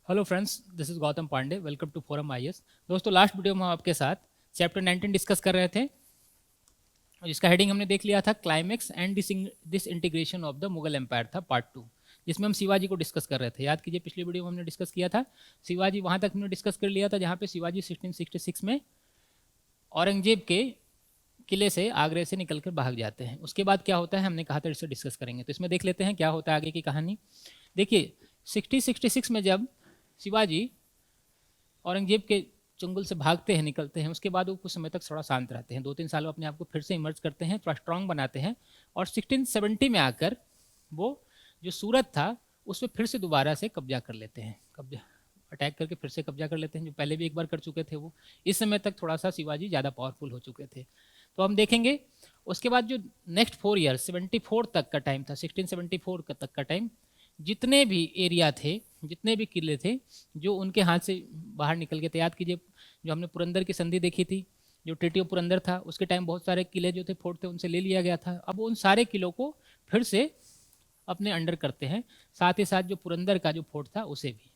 Hello friends, this is Gautam Pandey. Welcome to forum IAS. दोस्तों, last video में हम आपके साथ चैप्टर 19 डिस्कस कर रहे थे, जिसका हेडिंग हमने देख लिया था climax and this integration of the Mughal empire था, पार्ट 2, जिसमें हम शिवाजी को डिस्कस कर रहे थे। याद कीजिए, पिछली वीडियो में हमने डिस्कस किया था शिवाजी, वहाँ तक हमने डिस्कस कर लिया था जहाँ पे शिवाजी 1666 में औरंगजेब के किले से, आगरे से निकल कर भाग जाते हैं। उसके बाद क्या होता है हमने कहा था इसे डिस्कस करेंगे, तो इसमें देख लेते हैं क्या होता है आगे की कहानी। देखिए, 1666 में जब शिवाजी औरंगजेब के चंगुल से भागते हैं, निकलते हैं, उसके बाद वो कुछ समय तक थोड़ा शांत रहते हैं, 2-3 साल अपने आप को फिर से इमर्ज करते हैं, थोड़ा स्ट्रांग बनाते हैं, और 1670 में आकर वो जो सूरत था उस पर फिर से दोबारा से कब्जा कर लेते हैं, कब्जा अटैक करके फिर से कब्जा कर लेते हैं, जो पहले भी एक बार कर चुके थे वो। इस समय तक थोड़ा सा शिवाजी ज़्यादा पावरफुल हो चुके थे। तो हम देखेंगे उसके बाद जो नेक्स्ट 4 ईयर 74 तक का टाइम था, 1674 तक का टाइम, जितने भी एरिया थे, जितने भी किले थे जो उनके हाथ से बाहर निकल गए थे। याद कीजिए, जो हमने पुरंदर की संधि देखी थी, जो ट्रीटी ऑफ पुरंदर था, उसके टाइम बहुत सारे किले जो थे, फोर्ट थे, उनसे ले लिया गया था। अब उन सारे किलों को फिर से अपने अंडर करते हैं, साथ ही साथ जो पुरंदर का जो फोर्ट था उसे भी,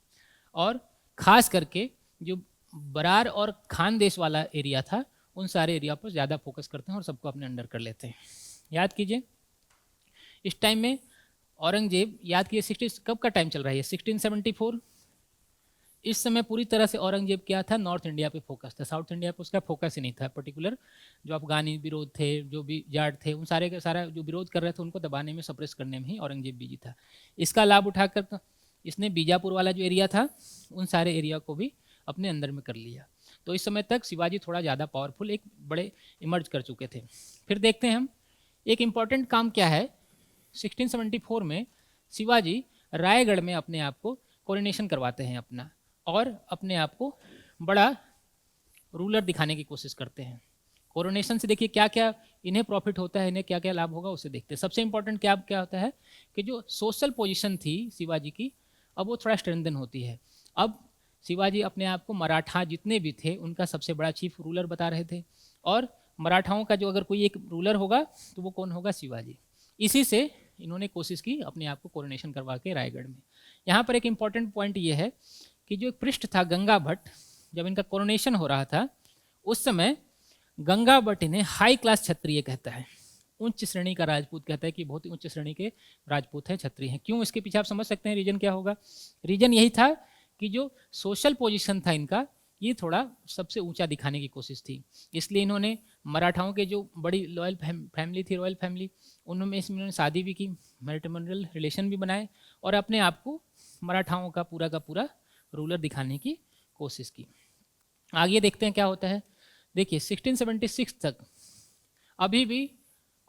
और ख़ास करके जो बरार और खानदेश वाला एरिया था, उन सारे एरिया पर ज़्यादा फोकस करते हैं और सबको अपने अंडर कर लेते हैं। याद कीजिए, इस टाइम में औरंगजेब, याद कीजिए 60 कब का टाइम चल रहा है, 1674। इस समय पूरी तरह से औरंगजेब क्या था, नॉर्थ इंडिया पे फोकस था, साउथ इंडिया पे उसका फोकस ही नहीं था। पर्टिकुलर जो अफगानी विरोध थे, जो भी जाट थे, उन सारे का सारा जो विरोध कर रहे थे उनको दबाने में, सप्रेस करने में ही औरंगजेब बिजी था। इसका लाभ उठाकर इसने बीजापुर वाला जो एरिया था, उन सारे एरिया को भी अपने अंदर में कर लिया। तो इस समय तक शिवाजी थोड़ा ज़्यादा पावरफुल, एक बड़े इमर्ज कर चुके थे। फिर देखते हैं हम एक इम्पॉर्टेंट काम क्या है। 1674 में शिवाजी रायगढ़ में अपने आप को कोरोनेशन करवाते हैं अपना, और अपने आप को बड़ा रूलर दिखाने की कोशिश करते हैं। कोरोनेशन से देखिए क्या क्या इन्हें प्रॉफिट होता है, इन्हें क्या क्या लाभ होगा, उसे देखते हैं। सबसे इंपॉर्टेंट क्या क्या होता है कि जो सोशल पोजीशन थी शिवाजी की, अब वो थोड़ा स्ट्रेंथन होती है। अब शिवाजी अपने आप को मराठा जितने भी थे उनका सबसे बड़ा चीफ रूलर बता रहे थे, और मराठाओं का जो अगर कोई एक रूलर होगा तो वो कौन होगा, शिवाजी। इसी से इन्होंने कोशिश की अपने आप को कोरोनेशन करवा के रायगढ़ में। यहाँ पर एक इम्पॉर्टेंट पॉइंट ये है कि जो एक पृष्ठ था गंगा भट्ट, जब इनका कोरोनेशन हो रहा था उस समय गंगा भट्ट इन्हें हाई क्लास क्षत्रिय कहता है, उच्च श्रेणी का राजपूत कहता है कि बहुत ही उच्च श्रेणी के राजपूत हैं, क्षत्रिय हैं। क्यों, इसके पीछे आप समझ सकते हैं रीजन क्या होगा। रीजन यही था कि जो सोशल पोजीशन था इनका, ये थोड़ा सबसे ऊंचा दिखाने की कोशिश थी। इसलिए इन्होंने मराठाओं के जो बड़ी लॉयल फैमिली थी, रॉयल फैमिली, उनमें इसमें इन्होंने शादी भी की, मैरिटमोनियल रिलेशन भी बनाए, और अपने आप को मराठाओं का पूरा रूलर दिखाने की कोशिश की। आगे देखते हैं क्या होता है। देखिए 1676 तक अभी भी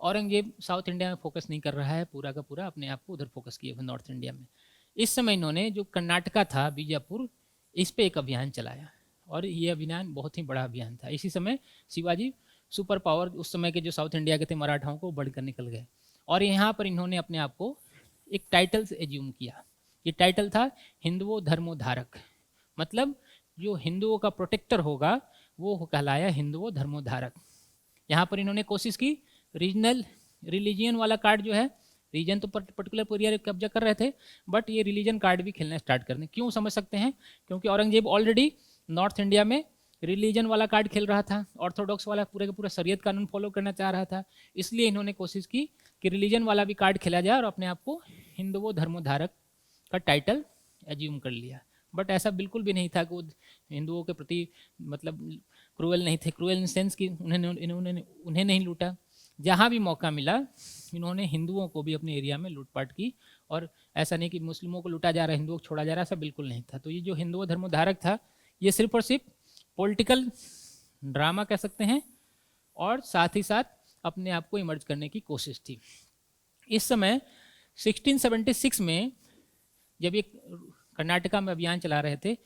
औरंगजेब साउथ इंडिया में फोकस नहीं कर रहा है, पूरा का पूरा अपने आप को उधर फोकस किए हुए नॉर्थ इंडिया में। इस समय इन्होंने जो कर्नाटका था, बीजापुर, इस पे एक अभियान चलाया, और ये अभियान बहुत ही बड़ा अभियान था। इसी समय शिवाजी सुपर पावर उस समय के जो साउथ इंडिया के थे मराठाओं को बढ़कर निकल गए, और यहाँ पर इन्होंने अपने आप को एक टाइटल से एज्यूम किया। ये टाइटल था हिंदुओं धर्मोद्धारक, मतलब जो हिंदुओं का प्रोटेक्टर होगा वो कहलाया हिंदुओं धर्मोद्धारक। यहाँ पर इन्होंने कोशिश की रीजनल रिलीजियन वाला कार्ड जो है, रीजन तो पर्टिकुलर एरिया कब्जा कर रहे थे, बट ये रिलीजन कार्ड भी खेलना स्टार्ट करने। क्यों, समझ सकते हैं, क्योंकि औरंगजेब ऑलरेडी नॉर्थ इंडिया में रिलीजन वाला कार्ड खेल रहा था, ऑर्थोडॉक्स वाला पूरे का पूरा शरीयत कानून फॉलो करना चाह रहा था। इसलिए इन्होंने कोशिश की कि रिलीजन वाला भी कार्ड खेला जाए, और अपने आप को हिंदुओं धर्मोद्धारक का टाइटल एज्यूम कर लिया। बट ऐसा बिल्कुल भी नहीं था कि वो हिंदुओं के प्रति मतलब क्रूएल नहीं थे। क्रूएल इन सेंस कि उन्हें नहीं लूटा, जहाँ भी मौका मिला इन्होंने हिंदुओं को भी अपने एरिया में लूटपाट की। और ऐसा नहीं कि मुस्लिमों को लूटा जा रहा है, हिंदुओं को छोड़ा जा रहा है, ऐसा बिल्कुल नहीं था। तो ये जो हिंदुओं धर्मोद्धारक था, ये सिर्फ और सिर्फ पॉलिटिकल ड्रामा कह सकते हैं, और साथ ही साथ अपने आप को इमर्ज करने की कोशिश थी। इस समय 1676 में जब ये कर्नाटका में अभियान चला रहे थे,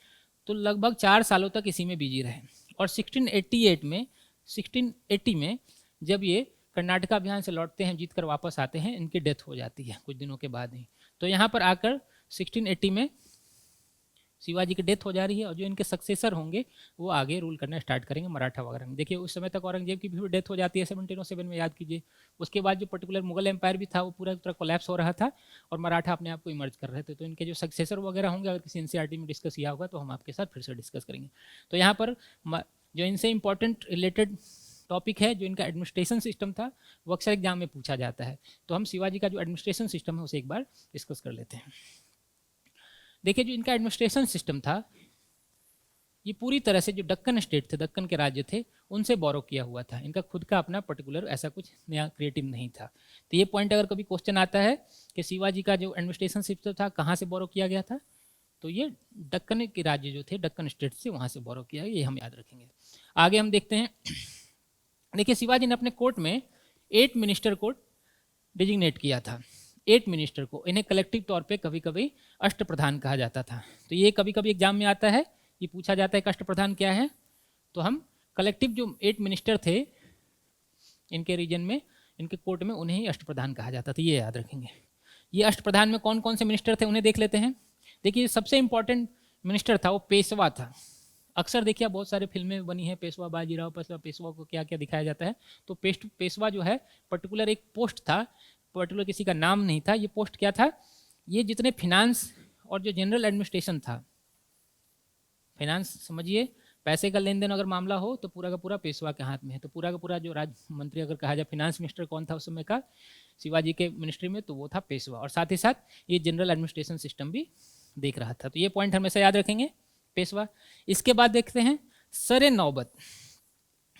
तो लगभग 4 सालों तक इसी में बिजी रहे, और 1680 में जब ये कर्नाटका अभियान से लौटते हैं, जीत कर वापस आते हैं, इनकी डेथ हो जाती है कुछ दिनों के बाद ही। तो यहाँ पर आकर 1680 में शिवाजी की डेथ हो जा रही है और जो इनके सक्सेसर होंगे वो आगे रूल करना स्टार्ट करेंगे मराठा वगैरह में। देखिए उस समय तक औरंगजेब की भी डेथ हो जाती है 1707 में, याद कीजिए। उसके बाद जो पर्टिकुलर मुगल एम्पायर भी था वो पूरा पूरा कोलैप्स हो रहा था और मराठा अपने आप को इमर्ज कर रहे थे। तो इनके जो सक्सेसर वगैरह होंगे, अगर किसी एनसीईआरटी में डिस्कस किया होगा तो हम आपके साथ फिर से डिस्कस करेंगे। तो यहाँ पर जो इनसे इंपॉर्टेंट रिलेटेड टॉपिक है, जो इनका एडमिनिस्ट्रेशन सिस्टम था, वो अक्सर एग्जाम में पूछा जाता है। तो हम शिवाजी का जो एडमिनिस्ट्रेशन सिस्टम है उसे एक बार डिस्कस कर लेते हैं। देखिए जो इनका एडमिनिस्ट्रेशन सिस्टम था ये पूरी तरह से जो दक्कन स्टेट थे, दक्कन के राज्य थे, उनसे बोरो किया हुआ था। इनका खुद का अपना पर्टिकुलर ऐसा कुछ नया क्रिएटिव नहीं था। तो ये पॉइंट अगर कभी क्वेश्चन आता है कि शिवाजी का जो एडमिनिस्ट्रेशन सिस्टम था कहाँ से बोरो किया गया था, तो ये दक्कन के राज्य जो थे, दक्कन स्टेट से, वहाँ से बोरो किया, ये हम याद रखेंगे। आगे हम देखते हैं। देखिए शिवाजी ने अपने कोर्ट में 8 मिनिस्टर को डिजिग्नेट किया था। 8 मिनिस्टर को, इन्हें कलेक्टिव तौर पे कभी कभी अष्टप्रधान कहा जाता था। तो ये कभी कभी एग्जाम में आता है, ये पूछा जाता है कि अष्टप्रधान क्या है। तो हम कलेक्टिव जो 8 मिनिस्टर थे इनके रीजन में, इनके कोर्ट में, उन्हें ही अष्टप्रधान कहा जाता था, ये याद रखेंगे। ये अष्टप्रधान में कौन कौन से मिनिस्टर थे उन्हें देख लेते हैं। देखिए सबसे इंपॉर्टेंट मिनिस्टर था वो पेशवा था। अक्सर देखिए बहुत सारे फिल्में बनी हैं, पेशवा बाजीराव, पेशवा को क्या क्या दिखाया जाता है। तो पेशवा जो है पर्टिकुलर एक पोस्ट था, पर्टिकुलर किसी का नाम नहीं था। ये पोस्ट क्या था, ये जितने फिनांस और जो जनरल एडमिनिस्ट्रेशन था, फाइनेंस समझिए, पैसे का लेन देन अगर मामला हो तो पूरा का पूरा पेशवा के हाथ में है। तो पूरा का पूरा जो राज्य मंत्री अगर कहा जाए, फिनांस मिनिस्टर कौन था उस समय का शिवाजी के मिनिस्ट्री में, तो वो था पेशवा। और साथ ही साथ ये जनरल एडमिनिस्ट्रेशन सिस्टम भी देख रहा था। तो ये पॉइंट हमेशा याद रखेंगे, पेशवा। इसके बाद देखते हैं सरे नौबत।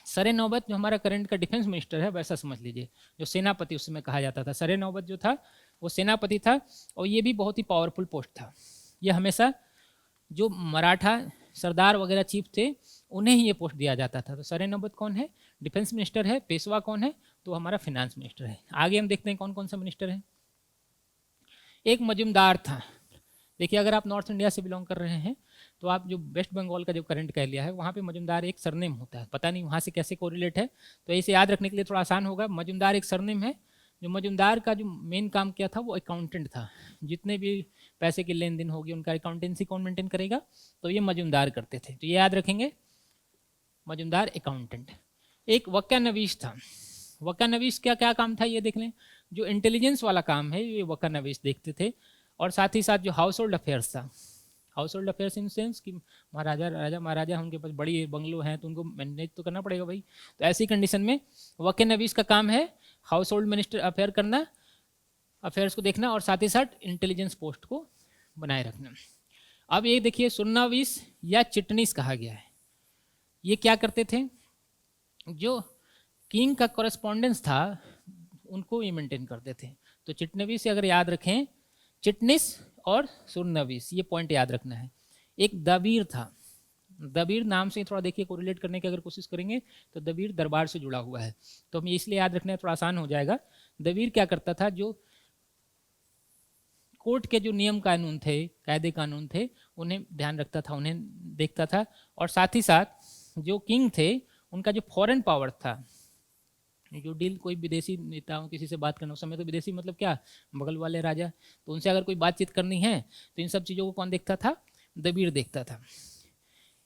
सरे नौबत जो हमारा करंट का डिफेंस मिनिस्टर है वैसा समझ लीजिए, जो सेनापति उस समय कहा जाता था। सरे नौबत जो था वो सेनापति था और ये भी बहुत ही पावरफुल पोस्ट था। ये हमेशा जो मराठा सरदार वगैरह चीफ थे उन्हें ही ये पोस्ट दिया जाता था। तो सरे नौबत कौन है, डिफेंस मिनिस्टर है। पेशवा कौन है, तो हमारा फिनांस मिनिस्टर है। आगे हम देखते हैं कौन कौन सा मिनिस्टर है। एक मजुमदार था। देखिए अगर आप नॉर्थ इंडिया से बिलोंग कर रहे हैं तो आप जो वेस्ट बंगाल का जो करंट कह लिया है वहाँ पे मजुमदार एक सरनेम होता है, पता नहीं वहाँ से कैसे कोरिलेट है, तो इसे याद रखने के लिए थोड़ा आसान होगा। मजुमदार एक सरनेम है। जो मजुमदार का जो मेन काम किया था वो अकाउंटेंट था। जितने भी पैसे की लेन देन होगी उनका अकाउंटेंसी कौन मेंटेन करेगा, तो ये मजुमदार करते थे। तो ये याद रखेंगे, मजुमदार अकाउंटेंट। एक वक्का नवीस था। वक्का नवीस क्या क्या काम था ये देख लें। जो इंटेलिजेंस वाला काम है ये वक्का नवीस देखते थे। और साथ ही साथ जो हाउस होल्ड अफेयर्स था, house hold affairs in sense कि महाराजा उनके पास बड़ी बंगलो हैं तो उनको मैनेज तो करना पड़ेगा भाई। तो ऐसी कंडीशन में वक्का नवीस का काम है हाउस होल्ड मिनिस्टर अफेयर करना, अफेयर्स को देखना और साथ ही साथ इंटेलिजेंस पोस्ट को बनाए रखना। अब ये देखिए सुन्नावीस या चिटनीस कहा गया है। ये क्या करते थे, जो किंग का कॉरेस्पॉन्डेंस था उनको ये मेंटेन करते थे। तो चिटनवीस से अगर याद रखें, चिटनिस और सुरनवीस, ये पॉइंट याद रखना है। एक दबीर था। दबीर नाम से थोड़ा देखिए कोरिलेट करने की अगर कोशिश करेंगे तो दबीर दरबार से जुड़ा हुआ है, तो हम इसलिए याद रखना थोड़ा आसान हो जाएगा। दबीर क्या करता था, जो कोर्ट के जो नियम कानून थे, कायदे कानून थे, उन्हें ध्यान रखता था, उन्हें देखता था। और साथ ही साथ जो किंग थे उनका जो फॉरेन पावर था, जो डील कोई विदेशी नेताओं किसी से बात करना, उस समय तो विदेशी मतलब क्या, बगल वाले राजा, तो उनसे अगर कोई बातचीत करनी है तो इन सब चीज़ों को कौन देखता था, दबीर देखता था।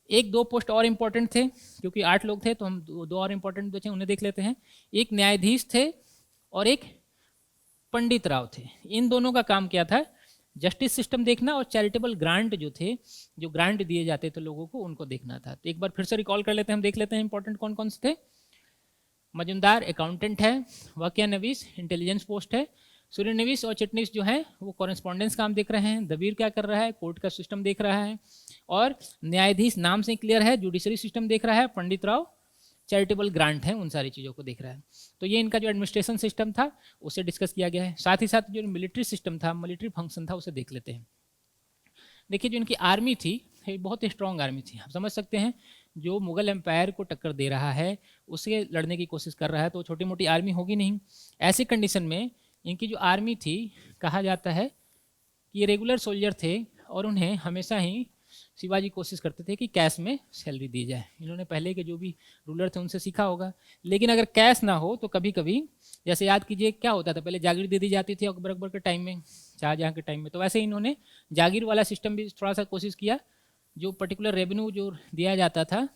एक दो पोस्ट और इम्पोर्टेंट थे, क्योंकि 8 लोग थे तो हम दो और इम्पोर्टेंट बचे, उन्हें देख लेते हैं। एक न्यायाधीश थे और एक पंडित राव थे। इन दोनों का काम क्या था, जस्टिस सिस्टम देखना और चैरिटेबल ग्रांट जो थे, जो ग्रांट दिए जाते थे लोगों को, उनको देखना था। तो एक बार फिर से रिकॉल कर लेते हैं, हम देख लेते हैं इंपॉर्टेंट कौन कौन से थे। मजुमदार अकाउंटेंट है, वकिया नवीस इंटेलिजेंस पोस्ट है, सूर्यनवीस और चिटनीस जो है वो कॉरेस्पॉन्डेंस काम देख रहे हैं, दबीर क्या कर रहा है, कोर्ट का सिस्टम देख रहा है, और न्यायाधीश नाम से क्लियर है, जुडिशरी सिस्टम देख रहा है, पंडित राव चैरिटेबल ग्रांट है, उन सारी चीज़ों को देख रहा है। तो ये इनका जो एडमिनिस्ट्रेशन सिस्टम था उसे डिस्कस किया गया है। साथ ही साथ जो मिलिट्री सिस्टम था, मिलिट्री फंक्शन था, उसे देख लेते हैं। देखिए जो इनकी आर्मी थी बहुत ही स्ट्रॉन्ग आर्मी थी। आप समझ सकते हैं जो मुगल एम्पायर को टक्कर दे रहा है, उससे लड़ने की कोशिश कर रहा है, तो छोटी मोटी आर्मी होगी नहीं। ऐसी कंडीशन में इनकी जो आर्मी थी, कहा जाता है कि ये रेगुलर सोल्जर थे और उन्हें हमेशा ही शिवाजी कोशिश करते थे कि कैश में सैलरी दी जाए। इन्होंने पहले के जो भी रूलर थे उनसे सीखा होगा। लेकिन अगर कैश ना हो तो कभी कभी, जैसे याद कीजिए क्या होता था, पहले जागीर दे दी जाती थी अकबर के टाइम में, शाहजहाँ के टाइम में, तो वैसे इन्होंने जागीर वाला सिस्टम भी थोड़ा सा कोशिश किया जो पर्टिकुलर रेवेन्यू जो दिया जाता था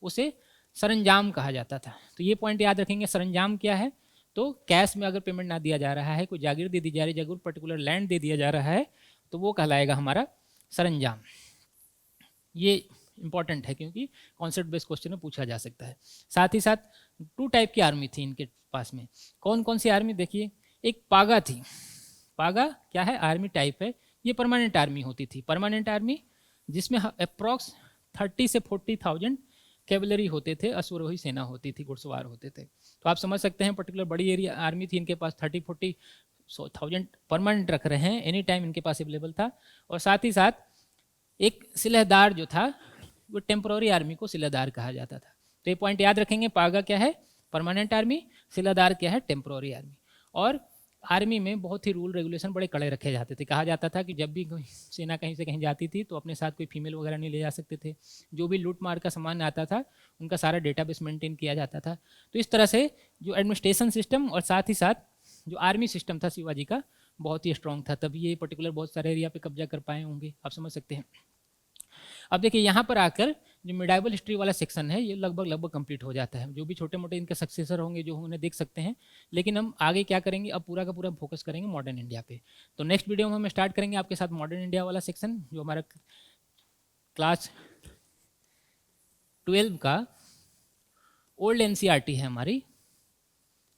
उसे सरंजाम कहा जाता था। तो ये पॉइंट याद रखेंगे, सरंजाम क्या है, तो कैश में अगर पेमेंट ना दिया जा रहा है, कोई जागीर दे दी जा रही है, जागीर पर्टिकुलर लैंड दे दिया जा रहा है, तो वो कहलाएगा हमारा सरंजाम। ये इंपॉर्टेंट है क्योंकि कॉन्सेप्ट बेस्ड क्वेश्चन में पूछा जा सकता है। साथ ही साथ 2 टाइप की आर्मी थी इनके पास में। कौन कौन सी आर्मी, देखिए, एक पागा थी। पागा क्या है, आर्मी टाइप है, ये परमानेंट आर्मी होती थी। परमानेंट आर्मी जिसमें अप्रॉक्स 30 से 40,000 कैवलरी होते थे, अश्वरोही सेना होती थी, घुड़सवार होते थे। तो आप समझ सकते हैं पर्टिकुलर बड़ी एरिया आर्मी थी इनके पास, 30-40,000 परमानेंट रख रहे हैं, एनी टाइम इनके पास अवेलेबल था। और साथ ही साथ एक सिलहदार जो था वो टेम्पोररी आर्मी को सिलहदार कहा जाता था। तो ये पॉइंट याद रखेंगे, पागा क्या है, परमानेंट आर्मी, सिलहदार क्या है, टेम्पोररी आर्मी। और आर्मी में बहुत ही रूल रेगुलेशन बड़े कड़े रखे जाते थे। कहा जाता था कि जब भी कोई सेना कहीं से कहीं जाती थी तो अपने साथ कोई फीमेल वगैरह नहीं ले जा सकते थे। जो भी लूट मार का सामान आता था उनका सारा डेटाबेस मेंटेन किया जाता था। तो इस तरह से जो एडमिनिस्ट्रेशन सिस्टम और साथ ही साथ जो आर्मी सिस्टम था शिवाजी का बहुत ही स्ट्रॉन्ग था, तभी ये पर्टिकुलर बहुत सारे एरिया पे कब्जा कर पाए होंगे, आप समझ सकते हैं। अब देखिए यहाँ पर आकर जो मिडाइवल हिस्ट्री वाला सेक्शन है ये लगभग कंप्लीट हो जाता है। जो भी छोटे मोटे इनके सक्सेसर होंगे जो उन्हें देख सकते हैं, लेकिन हम आगे क्या करेंगे, अब पूरा का पूरा फोकस करेंगे मॉडर्न इंडिया पे। तो नेक्स्ट वीडियो में हम स्टार्ट करेंगे आपके साथ मॉडर्न इंडिया वाला सेक्शन, जो हमारा क्लास 12 का ओल्ड एनसीईआरटी है हमारी।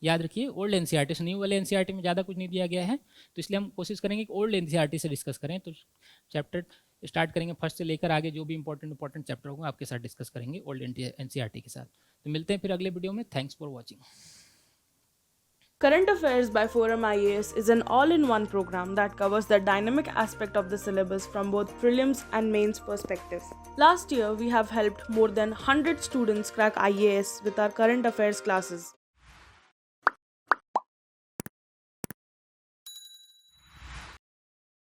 याद रखिए ओल्ड एनसीईआरटी से, न्यू वाले एनसीईआरटी में ज़्यादा कुछ नहीं दिया गया है, तो इसलिए हम कोशिश करेंगे कि ओल्ड एनसीईआरटी से डिस्कस करें। तो चैप्टर स्टार्ट करेंगे फर्स्ट से लेकर आगे जो भी इंपॉर्टेंट चैप्टर होंगे आपके साथ डिस्कस करेंगे ओल्ड एनसीईआरटी के साथ। तो मिलते हैं फिर अगले वीडियो में। Thanks for watching. Current Affairs by Forum IAS is an all-in-one program that covers the dynamic aspect of the syllabus from both prelims and mains perspectives. Last year, we have helped more than 100 students crack IAS with our current affairs classes.